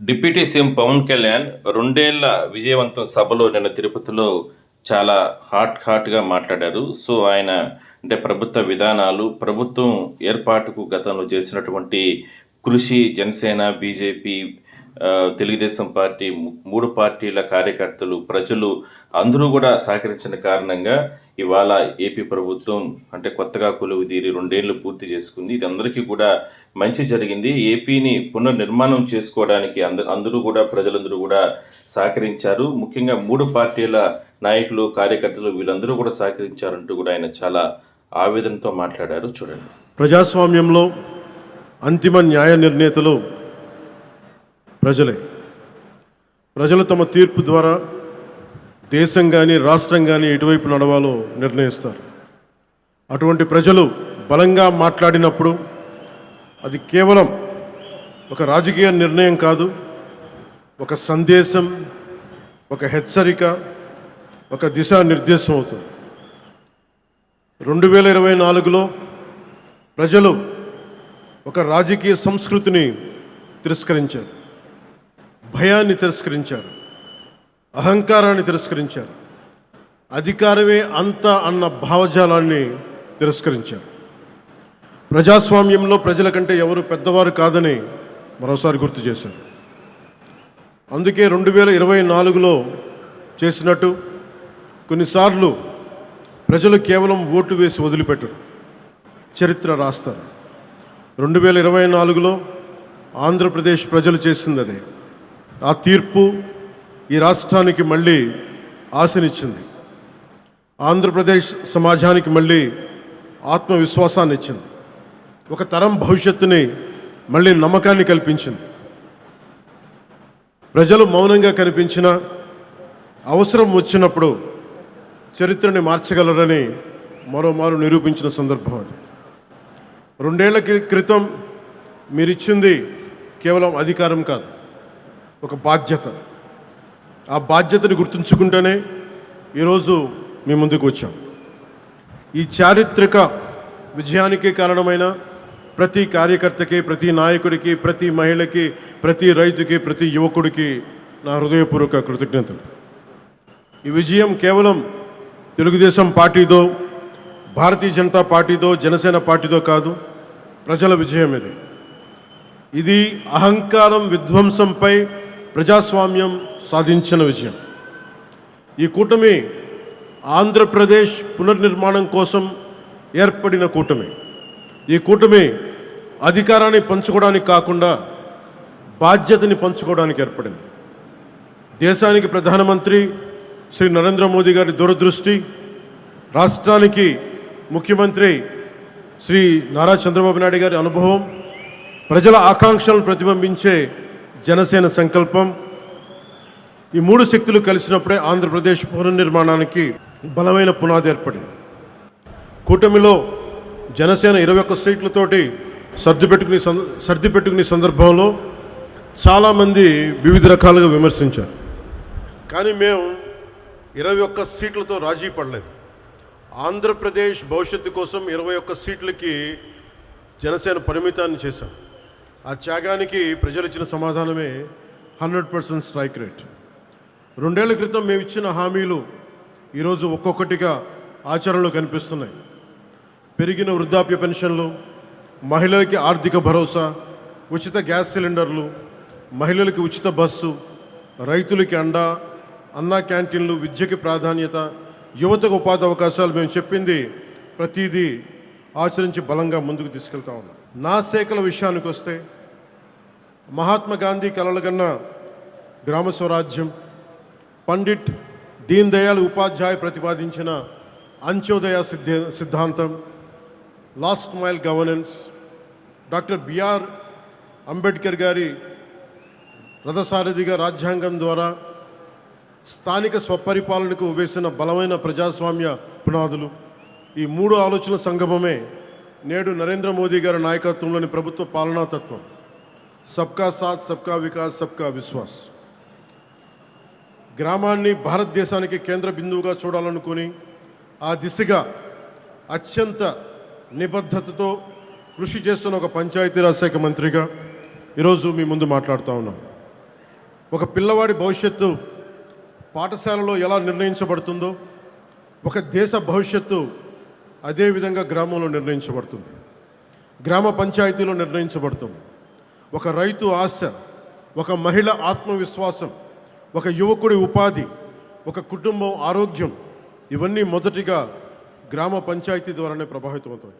Deputy CM Pawan Kalyan 2 ఏళ్ల విజయవంతం సభలో నిన్న తిరుపతిలో చాలా హాట్‌గా మాట్లాడారు. సో, ఆయన అంటే ప్రభుత్వ విధానాలు, ప్రభుత్వం ఏర్పాటుకు గతంలో చేసినటువంటి కృషి, జనసేన, బీజేపీ, తెలుగుదేశం పార్టీ 3 పార్టీల కార్యకర్తలు, ప్రజలు అందరూ కూడా సహకరించిన కారణంగా ఇవాళ ఏపీ ప్రభుత్వం అంటే కొత్తగా కొలువుదీరి 2 ఏళ్లు పూర్తి చేసుకుంది. ఇది అందరికీ కూడా మంచి జరిగింది. ఏపీని పునర్నిర్మాణం చేసుకోవడానికి అందరూ కూడా ప్రజలందరూ కూడా సహకరించారు. ముఖ్యంగా 3 పార్టీల నాయకులు, కార్యకర్తలు వీళ్ళందరూ కూడా సహకరించారంటూ కూడా ఆయన చాలా ఆవేదనతో మాట్లాడారు. చూడండి. ప్రజాస్వామ్యంలో అంతిమ న్యాయ నిర్ణేతలు ప్రజలే. ప్రజలు తమ తీర్పు ద్వారా దేశం కానీ రాష్ట్రం కానీ ఎటువైపు నడవాలో నిర్ణయిస్తారు. అటువంటి ప్రజలు బలంగా మాట్లాడినప్పుడు అది కేవలం ఒక రాజకీయ నిర్ణయం కాదు, ఒక సందేశం, ఒక హెచ్చరిక, ఒక దిశానిర్దేశం అవుతుంది. 2024లో ప్రజలు ఒక రాజకీయ సంస్కృతిని తిరస్కరించారు, భయాన్ని తిరస్కరించారు, అహంకారాన్ని తిరస్కరించారు, అధికారమే అంత అన్న భావజాలాన్ని తిరస్కరించారు. ప్రజాస్వామ్యంలో ప్రజల కంటే ఎవరు పెద్దవారు కాదని మరోసారి గుర్తు చేశారు. అందుకే 2024లో చేసినట్టు కొన్నిసార్లు ప్రజలు కేవలం ఓటు వేసి వదిలిపెట్టరు, చరిత్ర రాస్తారు. 2024లో ఆంధ్రప్రదేశ్ ప్రజలు చేసింది అదే. ఆ తీర్పు ఈ రాష్ట్రానికి మళ్ళీ ఆశనిచ్చింది. ఆంధ్రప్రదేశ్ సమాజానికి మళ్ళీ ఆత్మవిశ్వాసాన్ని ఇచ్చింది. ఒక తరం భవిష్యత్తుని మళ్ళీ నమ్మకాన్ని కల్పించింది. ప్రజలు మౌనంగా కనిపించిన అవసరం వచ్చినప్పుడు చరిత్రని మార్చగలరని మరోమారు నిరూపించిన సందర్భం అది. 2 ఏళ్ల క్రితం మీరిచ్చింది కేవలం అధికారం కాదు, ఒక బాధ్యత. ఆ బాధ్యతని గుర్తుంచుకుంటేనే ఈరోజు మీ ముందుకు వచ్చాం. ఈ చారిత్రక విజయానికి కారణమైన ప్రతి కార్యకర్తకి, ప్రతి నాయకుడికి, ప్రతి మహిళకి, ప్రతి రైతుకి, ప్రతి యువకుడికి నా హృదయపూర్వక కృతజ్ఞతలు. ఈ విజయం కేవలం తెలుగుదేశం పార్టీదో, భారతీయ జనతా పార్టీదో, జనసేన పార్టీదో కాదు, ప్రజల విజయం ఇది. ఇది అహంకారం విధ్వంసంపై ప్రజాస్వామ్యం సాధించిన విజయం. ఈ కూటమి ఆంధ్రప్రదేశ్ పునర్నిర్మాణం కోసం ఏర్పడిన కూటమి. ఈ కూటమి అధికారాన్ని పంచుకోవడానికి కాకుండా బాధ్యతని పంచుకోవడానికి ఏర్పడింది. దేశానికి ప్రధానమంత్రి శ్రీ నరేంద్ర మోదీ గారి దూరదృష్టి, రాష్ట్రానికి ముఖ్యమంత్రి శ్రీ నారా చంద్రబాబు నాయుడు గారి అనుభవం, ప్రజల ఆకాంక్షలను ప్రతిబింబించే జనసేన సంకల్పం, ఈ 3 శక్తులు కలిసినప్పుడే ఆంధ్రప్రదేశ్ పునర్నిర్మాణానికి బలమైన పునాది ఏర్పడింది. కూటమిలో జనసేన 21 సీట్లతోటి సర్దిపెట్టుకునే సందర్భంలో చాలామంది వివిధ రకాలుగా విమర్శించారు. కానీ మేము 21 సీట్లతో రాజీ పడలేదు. ఆంధ్రప్రదేశ్ భవిష్యత్తు కోసం 21 సీట్లకి జనసేన పరిమితాన్ని చేశాం. ఆ త్యాగానికి ప్రజలు ఇచ్చిన సమాధానమే 100% స్ట్రైక్ రేట్. 2 ఏళ్ల క్రితం మేము ఇచ్చిన హామీలు ఈరోజు ఒక్కొక్కటిగా ఆచరణలో కనిపిస్తున్నాయి. పెరిగిన వృద్ధాప్య పెన్షన్లు, మహిళలకి ఆర్థిక భరోసా, ఉచిత గ్యాస్ సిలిండర్లు, మహిళలకి ఉచిత బస్సు, రైతులకి అండా, అన్నా క్యాంటీన్లు, విద్యకి ప్రాధాన్యత, యువతకు ఉపాధి అవకాశాలు. మేము చెప్పింది ప్రతిదీ ఆచరించి బలంగా ముందుకు తీసుకెళ్తా ఉన్నాం. నా శాఖల విషయానికి వస్తే మహాత్మా గాంధీ కలలుగన్న గ్రామ స్వరాజ్యం, పండిట్ దీన్ దయాళ్ ఉపాధ్యాయ ప్రతిపాదించిన అంత్యోదయ సిద్ధాంతం, last mile governance, doctor BR Ambedkar గారి రథసారథిగా రాజ్యాంగం ద్వారా స్థానిక స్వపరిపాలనకు వేసిన బలమైన ప్రజాస్వామ్య పునాదులు, ఈ 3 ఆలోచనల సంగమమే నేడు నరేంద్ర మోదీ గారి నాయకత్వంలోని ప్రభుత్వ పాలనా తత్వం. సబ్కా సాత్, సబ్కా వికాస్, సబ్కా విశ్వాస్. గ్రామాన్ని భారతదేశానికి కేంద్ర బిందువుగా చూడాలనుకుని ఆ దిశగా అత్యంత నిబద్ధతతో కృషి చేస్తున్న ఒక పంచాయతీరాజ్ శాఖ మంత్రిగా ఈరోజు మీ ముందు మాట్లాడుతూ ఉన్నాం. ఒక పిల్లవాడి భవిష్యత్తు పాఠశాలలో ఎలా నిర్ణయించబడుతుందో ఒక దేశ భవిష్యత్తు అదేవిధంగా గ్రామంలో నిర్ణయించబడుతుంది, గ్రామ పంచాయతీలో నిర్ణయించబడుతుంది. ఒక రైతు ఆశ, ఒక మహిళ ఆత్మవిశ్వాసం, ఒక యువకుడి ఉపాధి, ఒక కుటుంబం ఆరోగ్యం, ఇవన్నీ మొదటిగా గ్రామ పంచాయతీ ద్వారానే ప్రభావితం అవుతాయి.